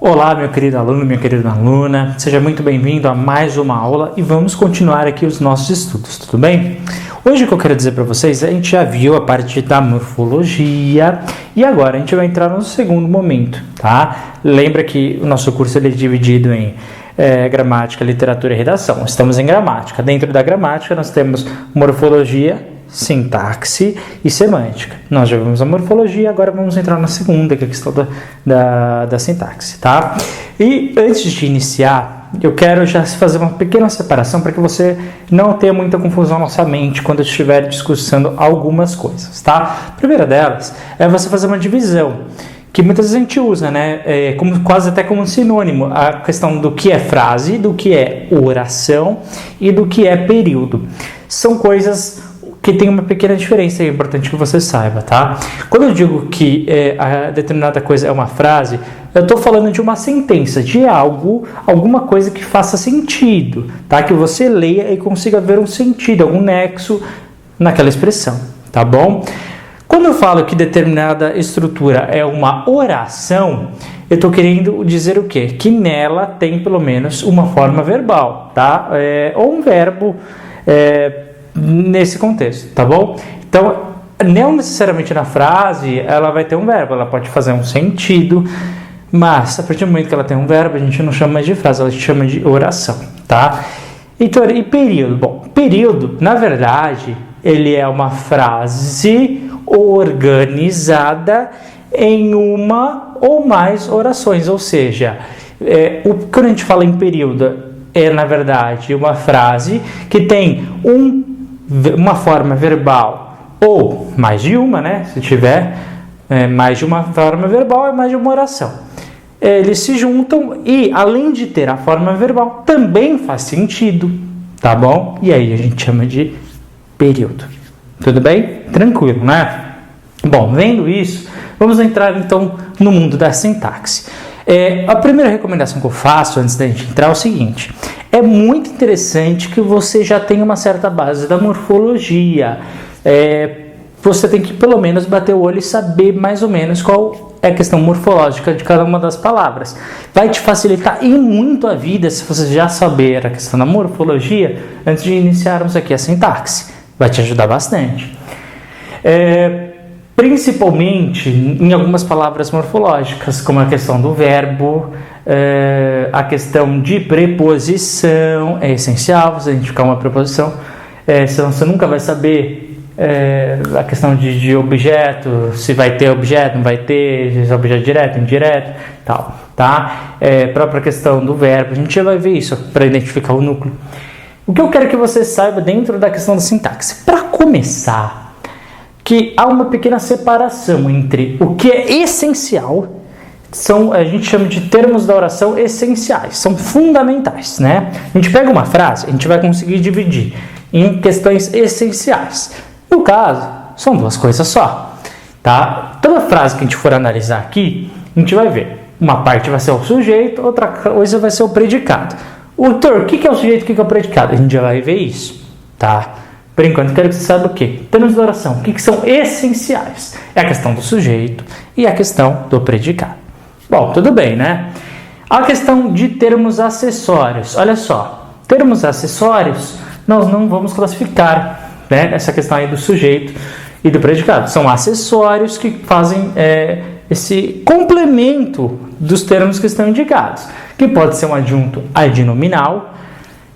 Olá, meu querido aluno, minha querida aluna, seja muito bem-vindo a mais uma aula e vamos continuar aqui os nossos estudos, tudo bem? Hoje o que eu quero dizer para vocês, a gente já viu a parte da morfologia e agora a gente vai entrar no segundo momento, tá? Lembra que o nosso curso ele é dividido em gramática, literatura e redação. Estamos em gramática. Dentro da gramática nós temos morfologia, sintaxe e semântica. Nós já vimos a morfologia, agora vamos entrar na segunda, que é a questão da sintaxe, tá? E antes de iniciar, eu quero já fazer uma pequena separação para que você não tenha muita confusão na sua mente quando eu estiver discussando algumas coisas, tá? A primeira delas é você fazer uma divisão, que muitas vezes a gente usa, né? Quase até como um sinônimo, a questão do que é frase, do que é oração e do que é período. São coisas que tem uma pequena diferença, é importante que você saiba, tá? Quando eu digo que a determinada coisa é uma frase, eu estou falando de uma sentença, de alguma coisa que faça sentido, tá? Que você leia e consiga ver um sentido, algum nexo naquela expressão, tá bom? Quando eu falo que determinada estrutura é uma oração, eu estou querendo dizer o quê? Que nela tem pelo menos uma forma verbal, tá? Ou um verbo nesse contexto, tá bom? Então, não necessariamente na frase ela vai ter um verbo, ela pode fazer um sentido, mas a partir do momento que ela tem um verbo, a gente não chama mais de frase, a gente chama de oração, tá? Então, e período? Bom, período, na verdade, ele é uma frase organizada em uma ou mais orações, ou seja, quando a gente fala em período, é na verdade uma frase que tem uma forma verbal ou mais de uma, né? Se tiver mais de uma forma verbal, é mais de uma oração. Eles se juntam e, além de ter a forma verbal, também faz sentido, tá bom? E aí a gente chama de período. Tudo bem? Tranquilo, né? Bom, vendo isso, vamos entrar então no mundo da sintaxe. A primeira recomendação que eu faço antes da gente entrar é o seguinte: é muito interessante que você já tenha uma certa base da morfologia. Você tem que pelo menos bater o olho e saber mais ou menos qual é a questão morfológica de cada uma das palavras. Vai te facilitar e muito a vida se você já saber a questão da morfologia antes de iniciarmos aqui a sintaxe. Vai te ajudar bastante. Principalmente em algumas palavras morfológicas, como a questão do verbo, a questão de preposição é essencial, você identificar uma preposição, senão você nunca vai saber a questão de objeto, se vai ter objeto, não vai ter, se é objeto direto, indireto, tal, tá? Própria questão do verbo, a gente já vai ver isso para identificar o núcleo. O que eu quero que você saiba dentro da questão da sintaxe, para começar, que há uma pequena separação entre o que é essencial, a gente chama de termos da oração essenciais, são fundamentais, né? A gente pega uma frase, a gente vai conseguir dividir em questões essenciais. No caso, são duas coisas só, tá? Toda frase que a gente for analisar aqui, a gente vai ver. Uma parte vai ser o sujeito, outra coisa vai ser o predicado. Autor, o que é o sujeito e o que é o predicado? A gente já vai ver isso, tá? Por enquanto, quero que você saiba o quê? Termos da oração, o que são essenciais? É a questão do sujeito e a questão do predicado. Bom, tudo bem, né? A questão de termos acessórios. Olha só, termos acessórios, nós não vamos classificar, né? Essa questão aí do sujeito e do predicado. São acessórios que fazem esse complemento dos termos que estão indicados, que pode ser um adjunto adnominal.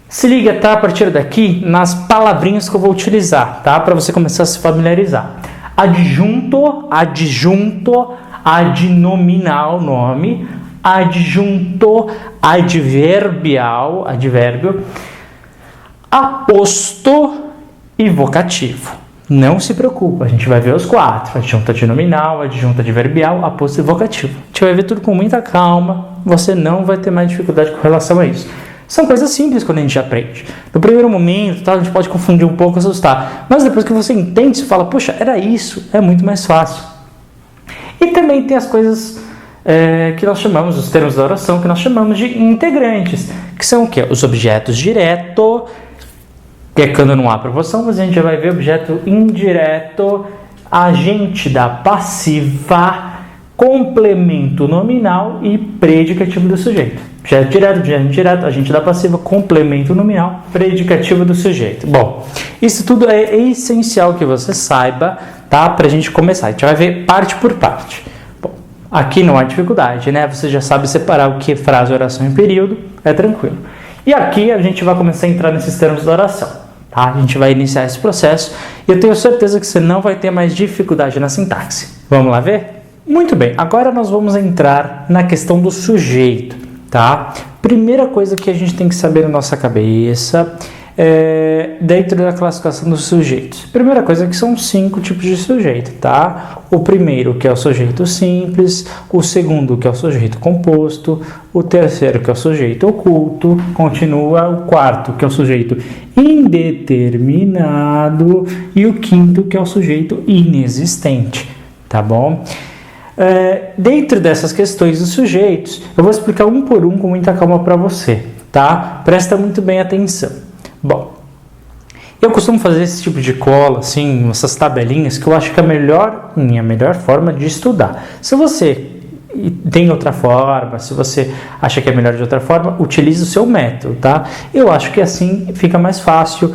Se liga, tá? A partir daqui, nas palavrinhas que eu vou utilizar, tá? Para você começar a se familiarizar. Adjunto, adnominal, nome. Adjunto, adverbial, advérbio. Aposto e vocativo. Não se preocupa, a gente vai ver os quatro. Adjunto adnominal, adjunto adverbial, aposto e vocativo. A gente vai ver tudo com muita calma. Você não vai ter mais dificuldade com relação a isso. São coisas simples quando a gente aprende. No primeiro momento, tá, a gente pode confundir um pouco, assustar. Mas depois que você entende, você fala, poxa, era isso, é muito mais fácil. E também tem as coisas que nós chamamos, os termos da oração, que nós chamamos de integrantes. Que são o quê? Os objetos direto, que é quando não há proposição, mas a gente já vai ver objeto indireto, agente da passiva, complemento nominal e predicativo do sujeito. Objeto direto, objeto indireto, agente da passiva, complemento nominal, predicativo do sujeito. Bom, isso tudo é essencial que você saiba, tá? Para a gente começar. A gente vai ver parte por parte. Bom, aqui não há dificuldade, né? Você já sabe separar o que é frase, oração e período, é tranquilo. E aqui a gente vai começar a entrar nesses termos da oração, tá? A gente vai iniciar esse processo e eu tenho certeza que você não vai ter mais dificuldade na sintaxe. Vamos lá ver? Muito bem, agora nós vamos entrar na questão do sujeito, tá? Primeira coisa que a gente tem que saber na nossa cabeça dentro da classificação dos sujeitos. Primeira coisa que são 5 tipos de sujeito, tá? O primeiro, que é o sujeito simples, o segundo, que é o sujeito composto, o terceiro, que é o sujeito oculto, continua o quarto, que é o sujeito indeterminado, e o quinto, que é o sujeito inexistente, tá bom? Dentro dessas questões dos sujeitos, eu vou explicar um por um com muita calma para você, tá? Presta muito bem atenção. Bom, eu costumo fazer esse tipo de cola, assim, essas tabelinhas, que eu acho que é a melhor forma de estudar. Se você tem outra forma, se você acha que é melhor de outra forma, utilize o seu método, tá? Eu acho que assim fica mais fácil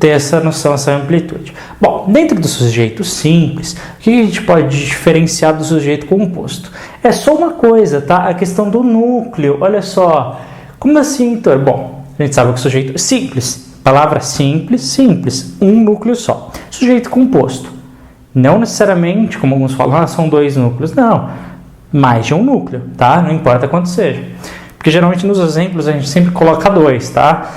ter essa noção, essa amplitude. Bom, dentro do sujeito simples, o que a gente pode diferenciar do sujeito composto? É só uma coisa, tá? A questão do núcleo. Olha só. Como assim, Heitor? Bom, a gente sabe que o sujeito é simples. Palavra simples, simples. Um núcleo só. Sujeito composto. Não necessariamente, como alguns falam, são 2 núcleos. Não. Mais de um núcleo, tá? Não importa quanto seja. Porque geralmente nos exemplos a gente sempre coloca 2, tá?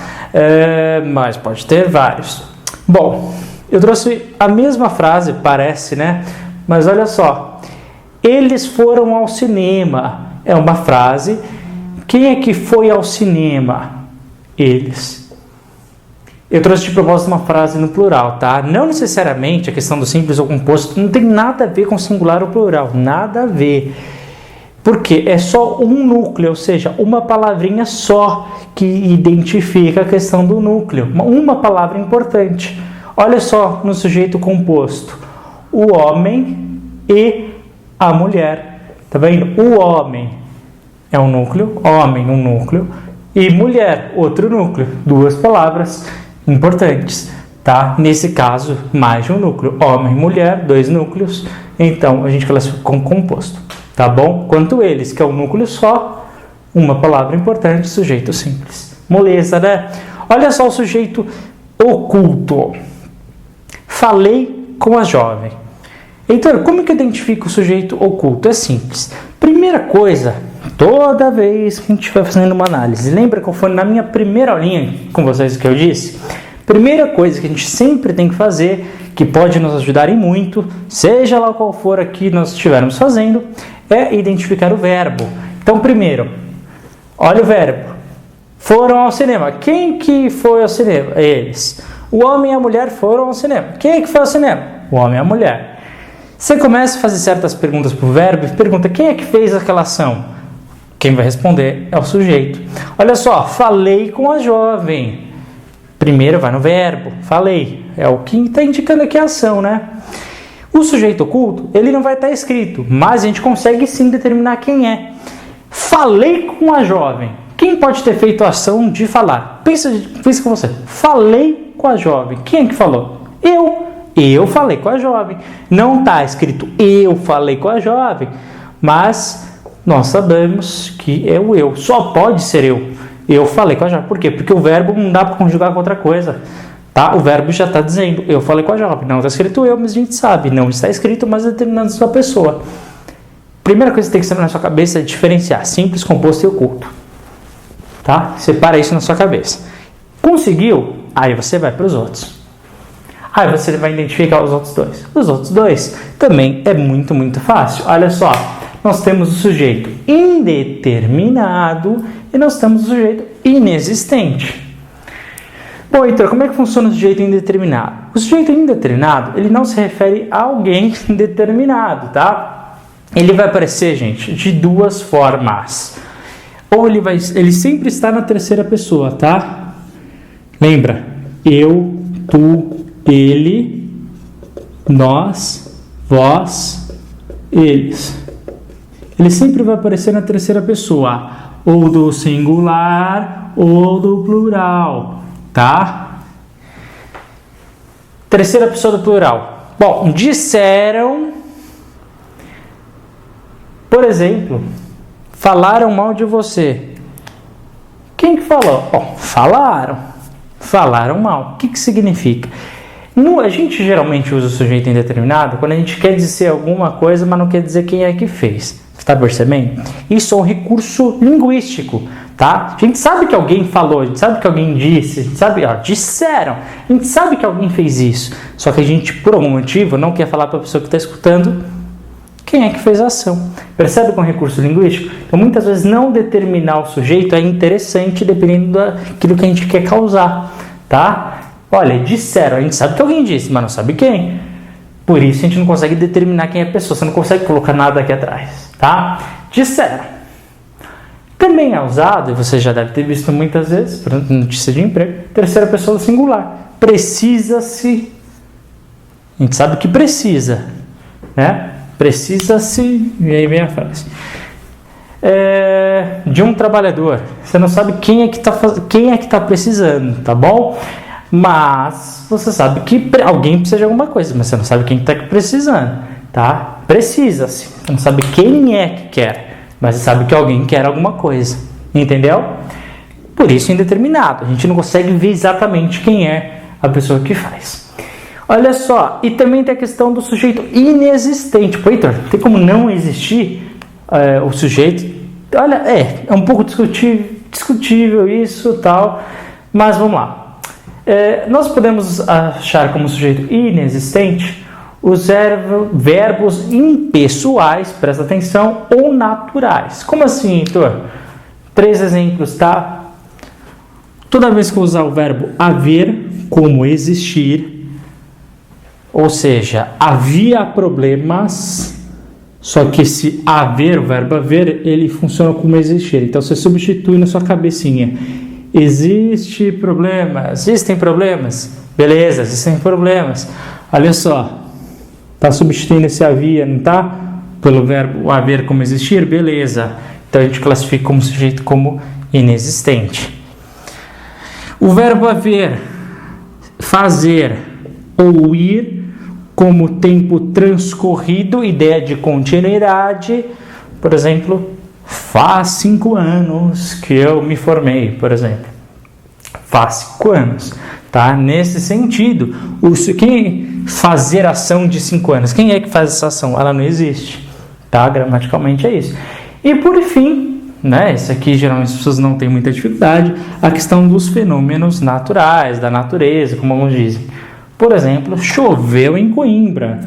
Mas pode ter vários. Bom, eu trouxe a mesma frase, parece, né? Mas olha só. Eles foram ao cinema. É uma frase. Quem é que foi ao cinema? Eles. Eu trouxe de propósito uma frase no plural, tá? Não necessariamente a questão do simples ou composto não tem nada a ver com singular ou plural. Nada a ver. Porque é só um núcleo, ou seja, uma palavrinha só que identifica a questão do núcleo. Uma palavra importante. Olha só no sujeito composto. O homem e a mulher. Tá vendo? O homem é um núcleo, homem um núcleo, e mulher outro núcleo. 2 palavras importantes, tá? Nesse caso, mais de um núcleo. Homem e mulher, 2 núcleos. Então, a gente classifica como composto. Tá bom? Quanto eles, que é um núcleo só, uma palavra importante, sujeito simples. Moleza, né? Olha só o sujeito oculto. Falei com a jovem. Heitor, como que eu identifico o sujeito oculto? É simples. Primeira coisa, toda vez que a gente estiver fazendo uma análise, lembra que foi na minha primeira aulinha com vocês que eu disse? Primeira coisa que a gente sempre tem que fazer, que pode nos ajudar e muito, seja lá qual for aqui nós estivermos fazendo, é identificar o verbo. Então, primeiro, olha o verbo. Foram ao cinema. Quem que foi ao cinema? Eles. O homem e a mulher foram ao cinema. Quem é que foi ao cinema? O homem e a mulher. Você começa a fazer certas perguntas para o verbo e pergunta quem é que fez aquela ação? Quem vai responder é o sujeito. Olha só, falei com a jovem. Primeiro vai no verbo, falei. É o que está indicando aqui a ação, né? O sujeito oculto, ele não vai estar escrito, mas a gente consegue sim determinar quem é. Falei com a jovem. Quem pode ter feito a ação de falar? Pensa com você. Falei com a jovem. Quem é que falou? Eu falei com a jovem. Não está escrito eu falei com a jovem, mas nós sabemos que é o eu. Só pode ser eu. Eu falei com a jovem. Por quê? Porque o verbo não dá para conjugar com outra coisa. Tá? O verbo já está dizendo, eu falei com a jovem. Não está escrito eu, mas a gente sabe. Não está escrito, mas determinando sua pessoa. Primeira coisa que tem que saber na sua cabeça é diferenciar simples, composto e oculto. Tá? Separa isso na sua cabeça. Conseguiu? Aí você vai para os outros. Aí você vai identificar os outros 2. Os outros 2 também é muito, muito fácil. Olha só, nós temos o sujeito indeterminado e nós temos o sujeito inexistente. Bom, então, como é que funciona o sujeito indeterminado? O sujeito indeterminado, ele não se refere a alguém determinado, tá? Ele vai aparecer, gente, de 2 formas. Ou ele sempre está na terceira pessoa, tá? Lembra? Eu, tu, ele, nós, vós, eles. ele sempre vai aparecer na terceira pessoa, ou do singular ou do plural, tá? Terceira pessoa do plural. Bom, disseram, por exemplo, falaram mal de você. Quem que falou? Bom, falaram mal. O que significa? A gente geralmente usa o sujeito indeterminado quando a gente quer dizer alguma coisa, mas não quer dizer quem é que fez. Você está percebendo? Isso é um recurso linguístico, tá? A gente sabe que alguém falou, a gente sabe que alguém disse, a gente sabe, disseram, a gente sabe que alguém fez isso. Só que a gente, por algum motivo, não quer falar para a pessoa que está escutando quem é que fez a ação. Percebe com o recurso linguístico? Então, muitas vezes, não determinar o sujeito é interessante dependendo daquilo que a gente quer causar, tá? Olha, disseram, a gente sabe que alguém disse, mas não sabe quem. Por isso, a gente não consegue determinar quem é a pessoa, você não consegue colocar nada aqui atrás, tá? Disseram. Também é usado, e você já deve ter visto muitas vezes, por exemplo, notícia de emprego, terceira pessoa do singular. Precisa-se. A gente sabe que precisa, né? Precisa-se, e aí vem a frase, de um trabalhador. Você não sabe quem é que está precisando, tá bom? Mas você sabe que alguém precisa de alguma coisa, mas você não sabe quem está precisando, tá? Precisa-se. Você não sabe quem é que quer, mas você sabe que alguém quer alguma coisa, entendeu? Por isso, indeterminado. A gente não consegue ver exatamente quem é a pessoa que faz. Olha só, e também tem a questão do sujeito inexistente. Pô, Heitor, tem como não existir o sujeito? Olha, é um pouco discutível isso, tal, mas vamos lá. Nós podemos achar como sujeito inexistente os verbos impessoais, presta atenção, ou naturais. Como assim, Heitor? 3 exemplos, tá? Toda vez que eu usar o verbo haver como existir, ou seja, havia problemas, só que esse haver, o verbo haver, ele funciona como existir. Então, você substitui na sua cabecinha. Existem problemas? Beleza, existem problemas. Olha só, está substituindo esse havia, não está? Pelo verbo haver como existir? Beleza. Então, a gente classifica como sujeito como inexistente. O verbo haver, fazer ou ir, como tempo transcorrido, ideia de continuidade. Por exemplo, faz 5 anos que eu me formei, por exemplo. Faz 5 anos, tá? Nesse sentido, quem fazer ação de 5 anos? Quem é que faz essa ação? Ela não existe, tá? Gramaticalmente é isso. E por fim, né? Isso aqui geralmente as pessoas não têm muita dificuldade, a questão dos fenômenos naturais, da natureza, como alguns dizem. Por exemplo, choveu em Coimbra.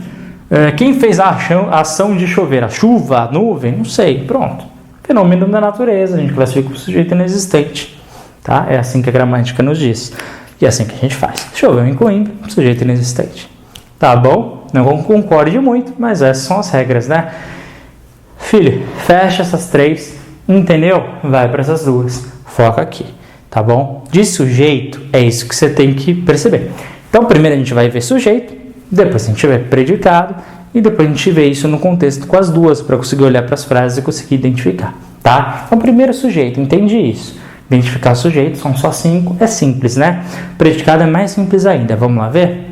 Quem fez a ação de chover? A chuva, a nuvem? Não sei. Pronto. Fenômeno da natureza. A gente classifica o sujeito inexistente. Tá? É assim que a gramática nos diz. E é assim que a gente faz. Choveu em Coimbra, sujeito inexistente. Tá bom? Não concorde muito, mas essas são as regras, né? Filho, fecha essas 3. Entendeu? Vai para essas 2. Foca aqui. Tá bom? De sujeito, é isso que você tem que perceber. Então, primeiro a gente vai ver sujeito, depois a gente vê predicado, e depois a gente vê isso no contexto com as duas, para conseguir olhar para as frases e conseguir identificar, tá? Então, primeiro sujeito, entende isso. Identificar sujeito, são só 5, é simples, né? Predicado é mais simples ainda, vamos lá ver?